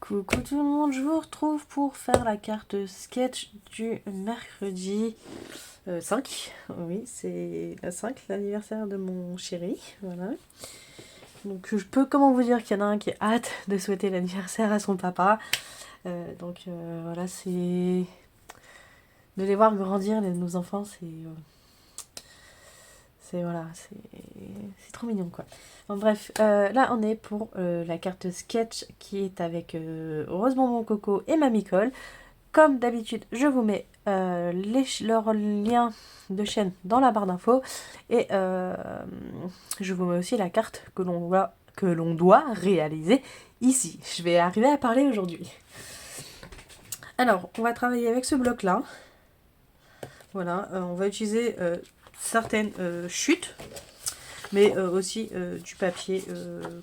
Coucou tout le monde, je vous retrouve pour faire la carte sketch du mercredi 5. Oui, c'est la 5, l'anniversaire de mon chéri. Voilà. Donc je peux comment vous dire qu'il y en a un qui a hâte de souhaiter l'anniversaire à son papa. Voilà, c'est... De les voir grandir, nos enfants, c'est trop mignon quoi. Bon, bref, là on est pour la carte sketch qui est avec Rose Bonbon Coco et Mamie Cole. Comme d'habitude, je vous mets leurs liens de chaîne dans la barre d'infos et je vous mets aussi la carte que l'on doit réaliser ici. Je vais arriver à parler aujourd'hui. Alors, on va travailler avec ce bloc là. Voilà, on va utiliser certaines chutes, mais aussi du papier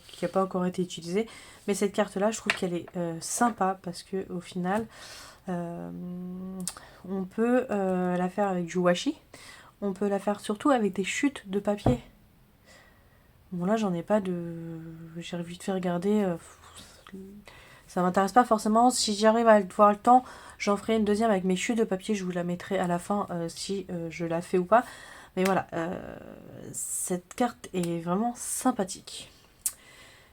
qui n'a pas encore été utilisé. Mais cette carte là, je trouve qu'elle est sympa parce que au final, on peut la faire avec du washi. On peut la faire surtout avec des chutes de papier. Bon là, j'en ai pas de... J'ai vite fait regarder. Ça m'intéresse pas forcément. Si j'arrive à voir le temps, j'en ferai une deuxième avec mes chutes de papier. Je vous la mettrai à la fin si je la fais ou pas. Mais voilà, cette carte est vraiment sympathique.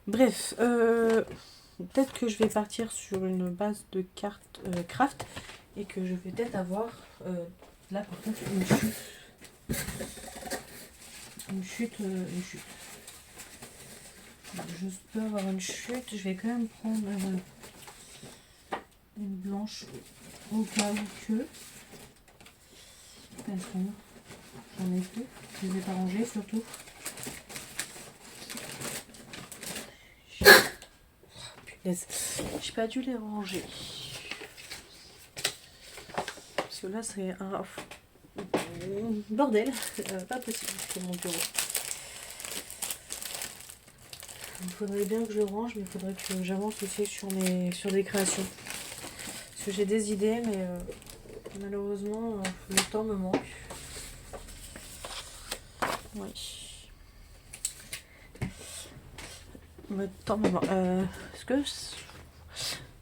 Bref, peut-être que je vais partir sur une base de cartes craft et que je vais peut-être avoir là par contre une chute. Une chute. Je peux avoir une chute. Je vais quand même prendre une blanche au cas où que. J'en ai plus. Je les ai pas rangées surtout. Punaise. J'ai pas dû les ranger. Parce que là c'est un bordel. Pas possible pour mon bureau. Il faudrait bien que je le range, mais il faudrait que j'avance aussi sur des créations. Parce que j'ai des idées, mais malheureusement, le temps me manque. Oui. Le temps me manque.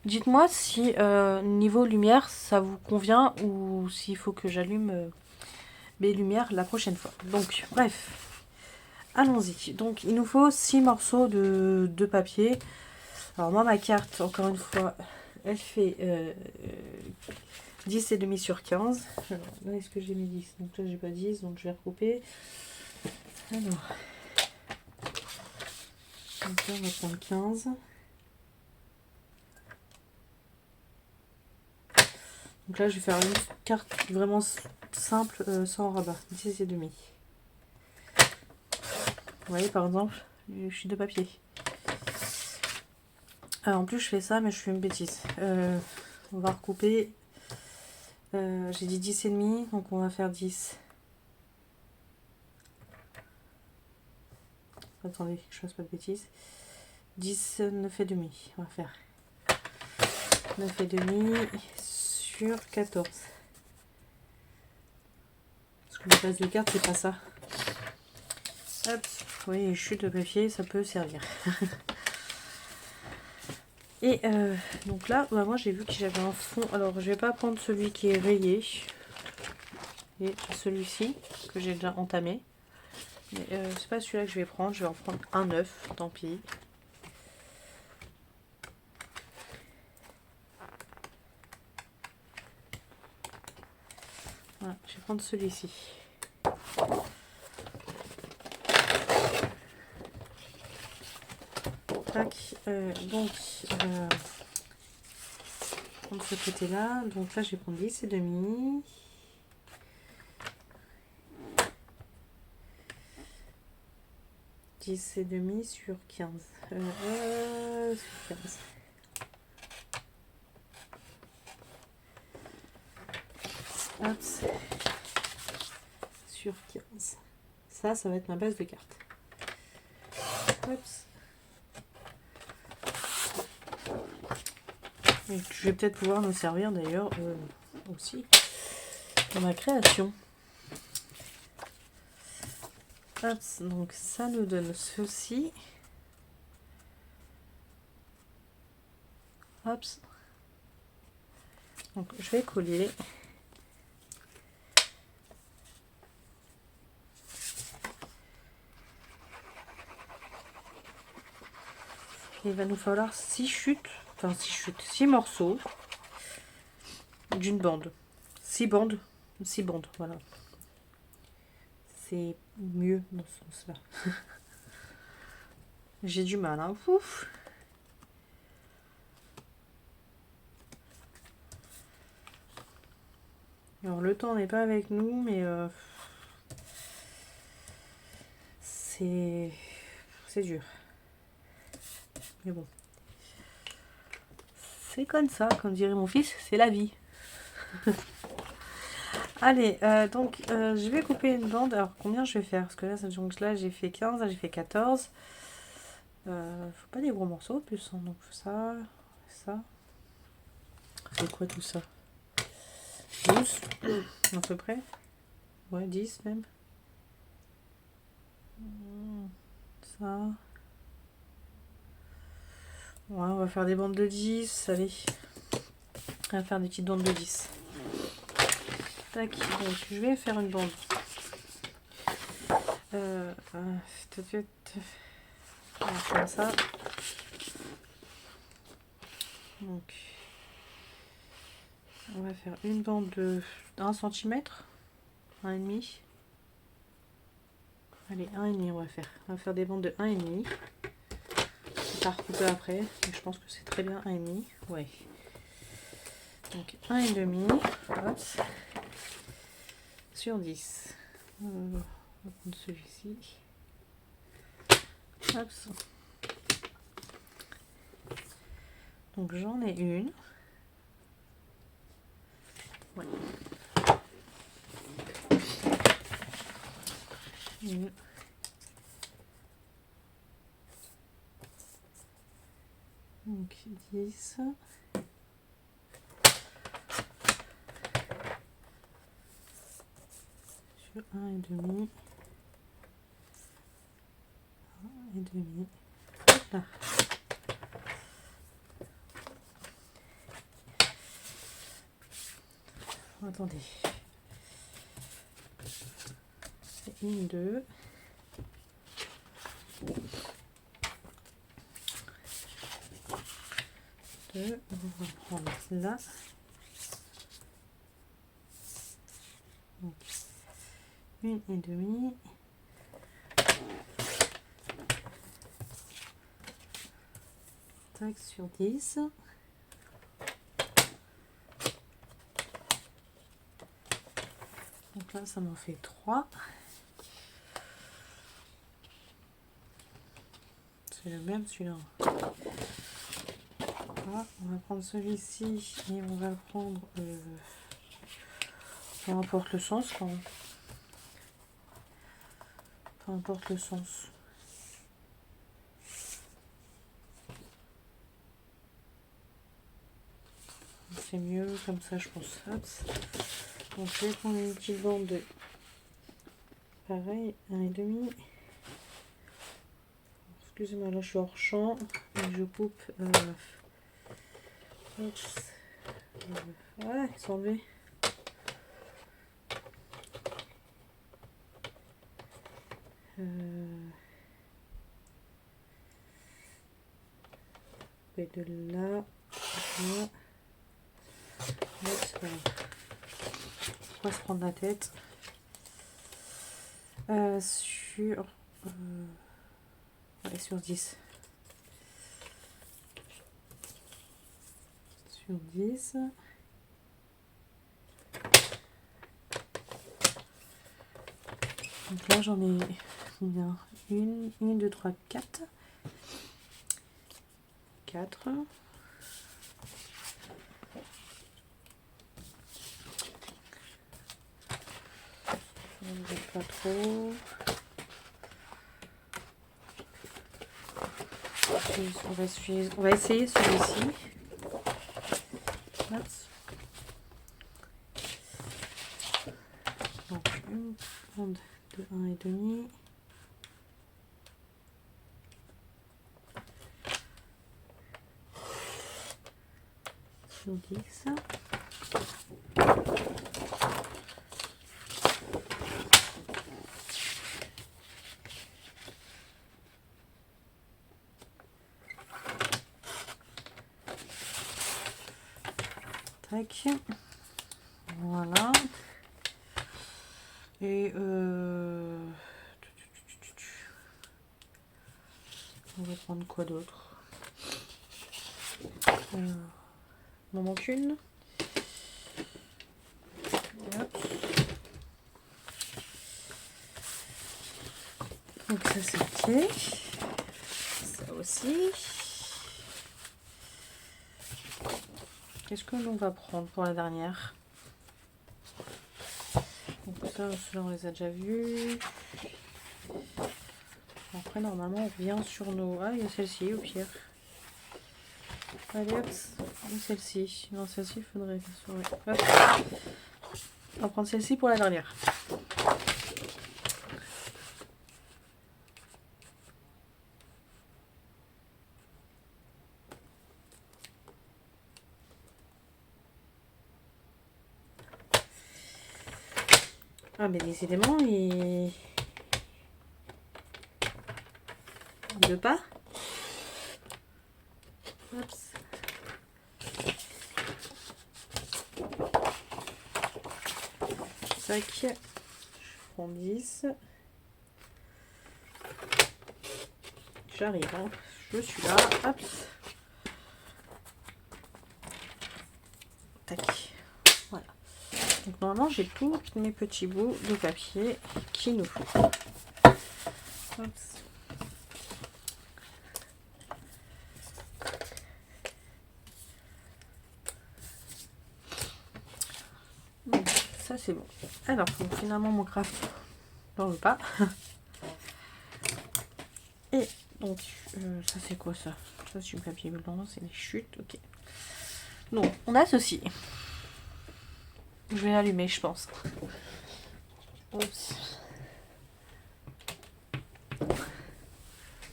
Dites-moi si niveau lumière, ça vous convient ou s'il faut que j'allume mes lumières la prochaine fois. Donc, bref. Allons-y. Donc, il nous faut 6 morceaux de papier. Alors, moi, ma carte, encore une fois, elle fait 10 et demi sur 15. Alors, là, est-ce que j'ai mis 10? Donc là, j'ai pas 10, donc je vais recouper. Alors, donc là, on va prendre 15. Donc là, je vais faire une carte vraiment simple, sans rabat. 10 et demi. Vous voyez, par exemple, je suis de papier. Alors, en plus, je fais ça, mais je fais une bêtise. On va recouper. J'ai dit 10 et demi, donc on va faire 10. Attendez, que je fasse pas de bêtises. 10, 9 et demi. On va faire 9 et demi sur 14. Parce que la base de carte, c'est pas ça. Hop, vous voyez, chute de papier, ça peut servir. Et donc là, bah moi j'ai vu que j'avais un fond. Alors je vais pas prendre celui qui est rayé. Et celui-ci que j'ai déjà entamé. Mais c'est pas celui-là que je vais prendre. Je vais en prendre un neuf, tant pis. Voilà, je vais prendre celui-ci. Tac, prendre ce côté-là. Donc là, je vais prendre 10 et demi. Et demi sur 15. Sur 15. Hop. Sur 15. Ça va être ma base de carte. Hop. Et je vais peut-être pouvoir me servir d'ailleurs aussi dans ma création. Hop, donc ça nous donne ceci. Hop. Donc je vais coller. Il va nous falloir 6 chutes, enfin 6 chutes, 6 morceaux d'une bande. 6 bandes, 6 bandes, voilà. C'est mieux dans ce sens-là. J'ai du mal, hein. Ouf. Alors le temps n'est pas avec nous, mais c'est dur. Mais bon. C'est comme ça, comme dirait mon fils, c'est la vie. Allez, donc je vais couper une bande. Alors combien je vais faire? Parce que là, cette jongle-là, j'ai fait 15, là j'ai fait 14. Faut pas des gros morceaux en plus. Hein. Donc ça, ça. C'est quoi tout ça? 12 à peu près. Ouais, 10 même. Ça. Ouais, on va faire des bandes de 10. Allez. On va faire des petites bandes de 10. Tac, donc je vais faire une bande. Comme ça. Donc, on va faire une bande de 1 cm, 1,5. Allez, 1,5 on va faire. On va faire des bandes de 1,5. On va recouper après, mais je pense que c'est très bien 1,5. Ouais. Donc 1,5. Sur 10. On va prendre celui-ci. Hop. Donc j'en ai une. Ouais. Une. Donc 10. Sur 1,5. 1,5. Hop là. Attendez. C'est 1, 2. On va prendre là. Donc, 1,5. Tac, sur 10. Donc là, ça m'en fait 3. C'est le même celui-là. Voilà, on va prendre celui-ci et on va le prendre. Peu importe le sens quand même. Peu importe le sens. C'est mieux comme ça, je pense. Hop. Donc je vais prendre une petite bande de pareil, 1,5. Excusez-moi, là je suis hors champ. Et je coupe. Voilà, ils sont enlevés. Et de là, là. On va se prendre la tête. Sur ouais, sur 10. Sur 10. Donc là j'en ai combien? 1, 2, 3, 4. 4. Pas trop. On va essayer celui-ci. Donc une bande de 1,5. 10. Tac. Voilà. Et on va prendre quoi d'autre? Il m'en manque une. Hop. Donc ça c'est ok. Ça aussi. Qu'est-ce que l'on va prendre pour la dernière? Donc ça, ceux-là on les a déjà vus. Après normalement on revient sur nos... Ah, il y a celle-ci au pire. Allez hop, ou celle-ci. Non, celle-ci il faudrait... Hop. On va prendre celle-ci pour la dernière. Ah mais décidément il... De pas. Hop. Tac. Je prends 10. J'arrive, hein. Je suis là. Hop. Tac. Voilà. Donc normalement j'ai tous mes petits bouts de papier qu'il nous faut. Hop. Donc, ça c'est bon. Alors donc, finalement mon craft n'en veut pas. Et donc ça c'est quoi ça? Ça c'est du papier blanc, c'est des chutes, ok. Donc on a ceci. Je vais l'allumer je pense. Oups.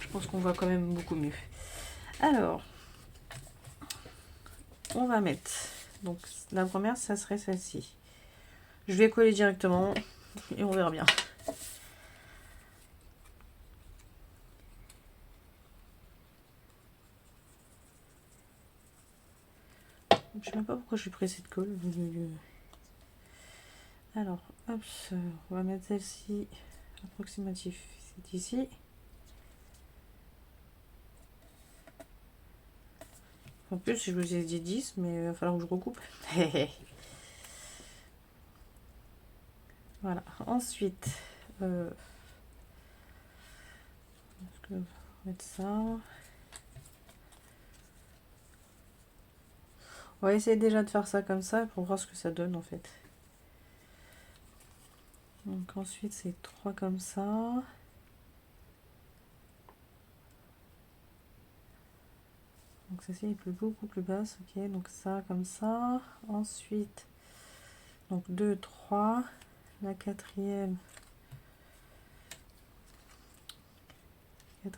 Je pense qu'on voit quand même beaucoup mieux. Alors, on va mettre, donc la première ça serait celle-ci. Je vais coller directement et on verra bien. Je sais même pas pourquoi je suis pressée de colle. Alors, hop, on va mettre celle-ci approximatif, c'est ici. En plus, je vous ai dit 10, mais il va falloir que je recoupe. Voilà. Ensuite, est-ce que on va mettre ça? On va essayer déjà de faire ça comme ça pour voir ce que ça donne en fait. Donc ensuite, c'est 3 comme ça. Donc celle-ci est beaucoup plus basse, ok, donc ça comme ça. Ensuite, donc 2, 3, la quatrième, elle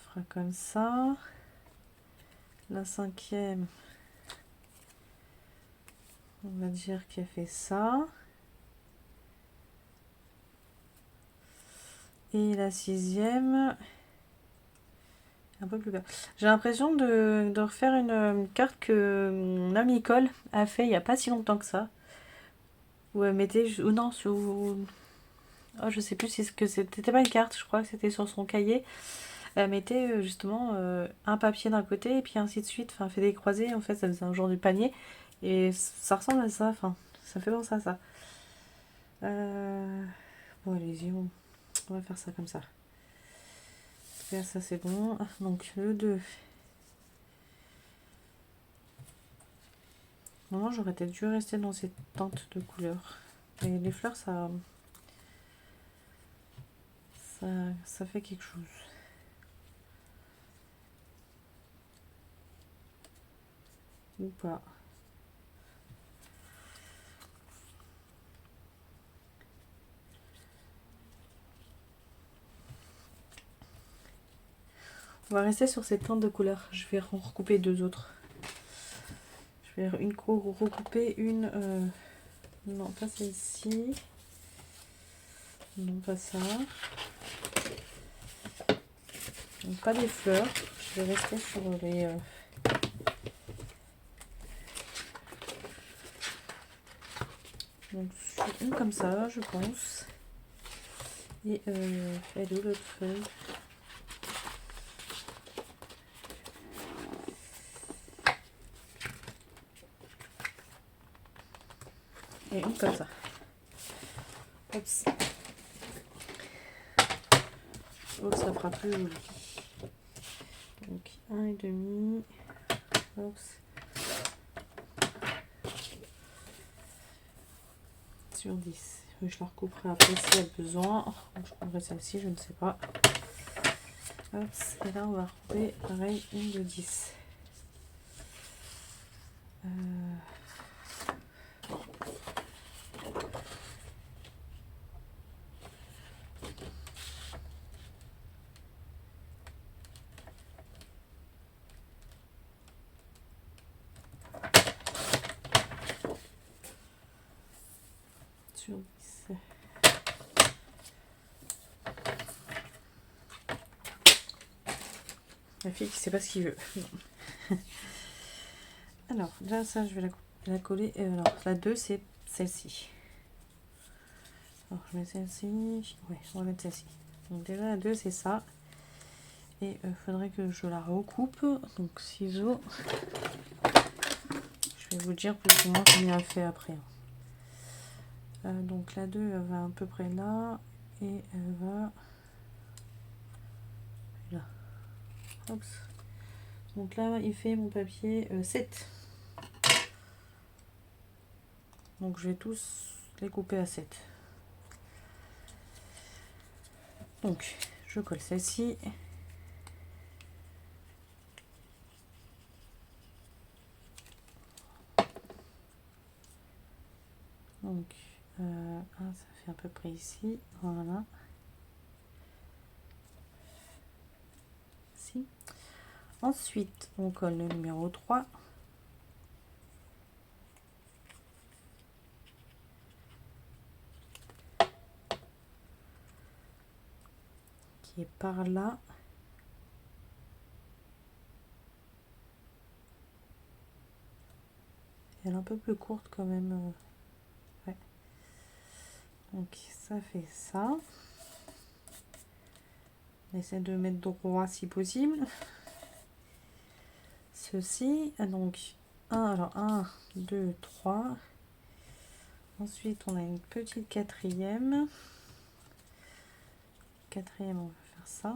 fera comme ça. La cinquième, on va dire qu'elle fait ça. Et la sixième, un peu plus bas. J'ai l'impression de refaire une carte que mon ami Cole a fait il n'y a pas si longtemps que ça. Où elle mettait... Ou non, sur... Oh, je sais plus si c'était pas une carte, je crois que c'était sur son cahier. Elle mettait justement un papier d'un côté et puis ainsi de suite. Enfin, fait des croisés, en fait, ça faisait un genre de panier. Et ça ressemble à ça, enfin, ça fait penser à ça. Bon, allez-y, on va faire ça comme ça. Ça, c'est bon. Donc, le 2. Normalement, j'aurais peut-être dû rester dans cette teinte de couleur. Et les fleurs, ça fait quelque chose. Ou pas. On va rester sur cette teinte de couleur. Je vais en recouper deux autres. vais recouper une... non, pas celle-ci. Non, pas ça. Donc, pas des fleurs. Je vais rester sur les... Donc, sur une comme ça, je pense. Et elle est où l'autre feuille? Et une comme ça. Oups. Oh, ça fera plus joli. Donc, 1,5. Oups. Sur 10. Je la recouperai après si elle a besoin. Je prendrai celle-ci, je ne sais pas. Oups. Et là, on va recouper pareil une de 10. Sur 10. La fille qui sait pas ce qu'il veut. Alors, là, ça, je vais la coller. Alors, la 2, c'est celle-ci. Alors, je mets celle-ci. Ouais, on va mettre celle-ci. Donc, déjà, la 2, c'est ça. Et il faudrait que je la recoupe. Donc, ciseaux. Je vais vous dire plus ou moins combien elle fait après. Donc, la 2, elle va à peu près là. Et elle va là. Hop. Donc là, il fait mon papier 7. Donc je vais tous les couper à 7. Donc je colle celle-ci. Donc ça fait à peu près ici. Voilà. Si. Ensuite, on colle le numéro 3. Qui est par là. Elle est un peu plus courte quand même. Ouais. Donc ça fait ça. On essaie de mettre droit si possible. Ceci. Donc 1, 2, 3. Ensuite, on a une petite quatrième. Quatrième, on va faire ça.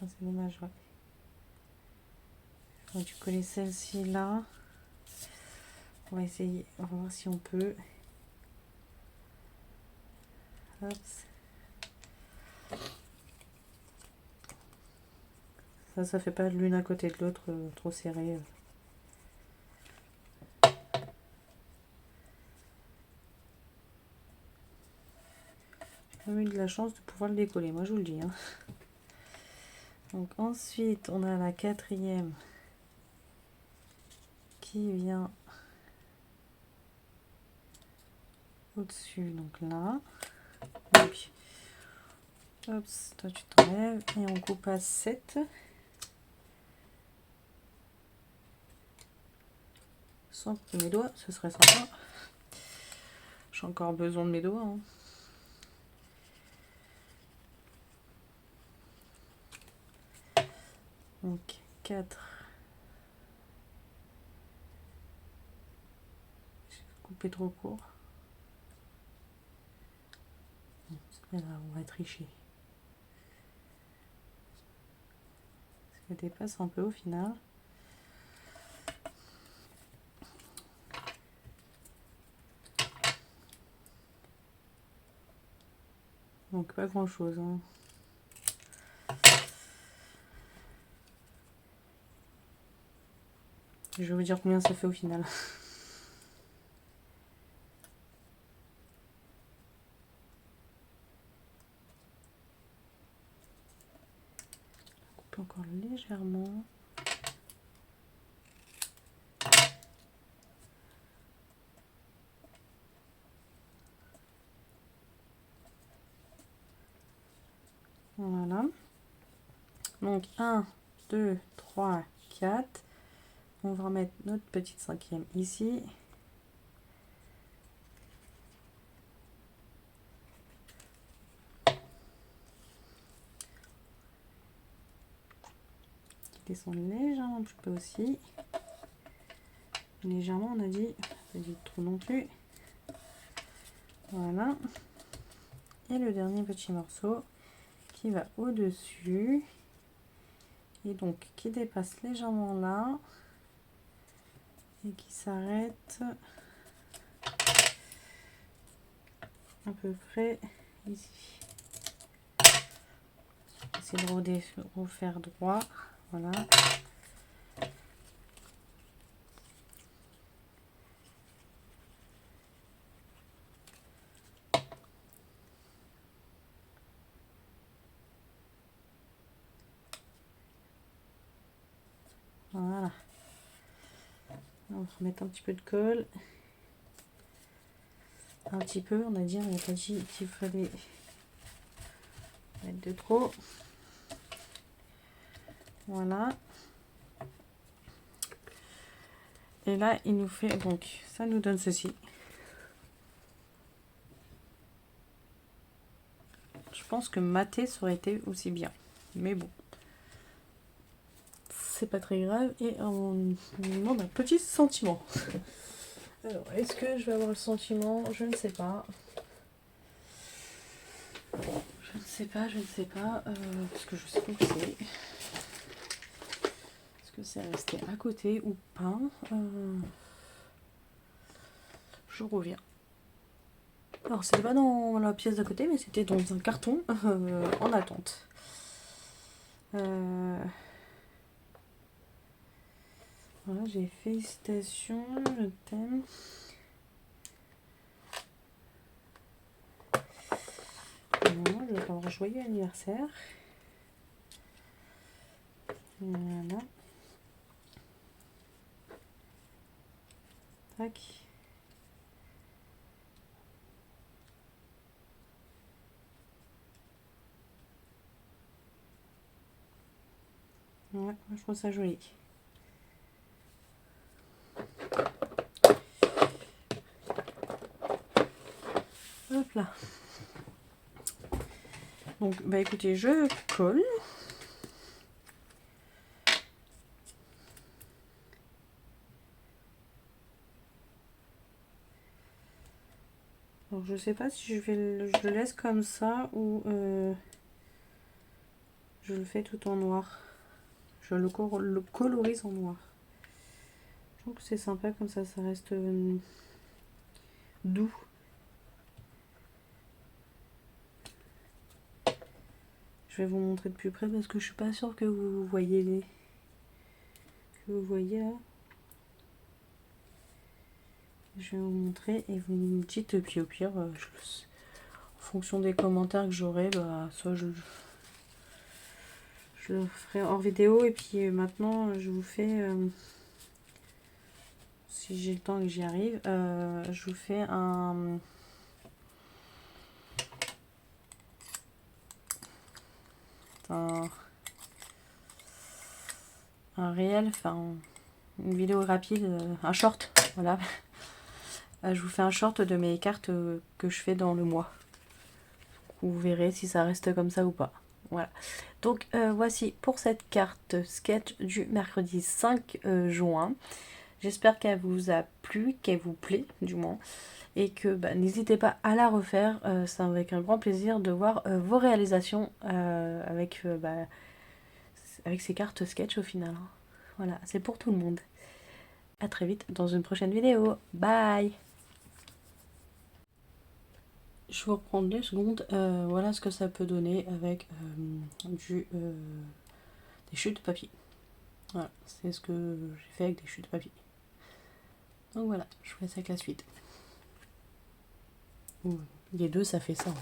Ah, c'est dommage, ouais. Donc, tu coller celle-ci là. On va essayer, on va voir si on peut. Hop. Ça fait pas l'une à côté de l'autre trop serré. J'ai eu de la chance de pouvoir le décoller, moi je vous le dis. Hein. Donc ensuite, on a la quatrième qui vient au-dessus, donc là. Donc, hop, toi tu t'enlèves et on coupe à 7. Sans mes doigts, ce serait sympa. J'ai encore besoin de mes doigts. Hein. Donc 4. J'ai coupé trop court. Là, on va tricher. Ça dépasse un peu au final. Donc pas grand chose. Hein. Je vais vous dire combien ça fait au final. peux encore légèrement. Voilà. Donc 1, 2, 3, 4. On va remettre notre petite cinquième ici. Descendre légèrement un petit peu aussi. Légèrement, on a dit. Pas dit trop non plus. Voilà. Et le dernier petit morceau qui va au-dessus. Et donc qui dépasse légèrement là. Et qui s'arrête à peu près ici. Essayer de refaire droit. Voilà. Voilà. On va remettre un petit peu de colle. Un petit peu, on a dit, on n'a pas dit qu'il fallait mettre de trop. Voilà. Et là, il nous fait, donc, ça nous donne ceci. Je pense que maté, ça aurait été aussi bien. Mais bon. C'est pas très grave. Et on nous demande un petit sentiment. Alors, est-ce que je vais avoir le sentiment? Je ne sais pas. Je ne sais pas, je ne sais pas. Parce que je sais pas où c'est. Est-ce que c'est resté à côté ou pas? Je reviens. Alors, c'était pas dans la pièce d'à côté, mais c'était dans un carton en attente. Voilà, j'ai félicitations, je t'aime. Voilà, je vais avoir un joyeux anniversaire. Voilà. Tac. Ouais, je trouve ça joli. Hop là. Donc, bah écoutez, je colle. Alors, je sais pas si je le laisse comme ça ou je le fais tout en noir. Je le colorise en noir. Je trouve que c'est sympa comme ça reste doux. Je vais vous montrer de plus près parce que je suis pas sûre que vous voyez là. Je vais vous montrer et vous me dites, puis au pire, en fonction des commentaires que j'aurai, bah, soit je le ferai hors vidéo et puis maintenant je vous fais, si j'ai le temps et que j'y arrive, je vous fais un réel, enfin une vidéo rapide, un short, voilà. Je vous fais un short de mes cartes que je fais dans le mois. Vous verrez si ça reste comme ça ou pas. Voilà. Donc voici pour cette carte sketch du mercredi 5 juin. J'espère qu'elle vous a plu, qu'elle vous plaît du moins. Et que n'hésitez pas à la refaire. C'est avec un grand plaisir de voir vos réalisations avec ces cartes sketch au final. Voilà, c'est pour tout le monde. A très vite dans une prochaine vidéo. Bye! Je vais reprendre 2 secondes. Voilà ce que ça peut donner avec des chutes de papier. Voilà, c'est ce que j'ai fait avec des chutes de papier. Donc voilà, je vous laisse avec la suite. Les deux, ça fait ça.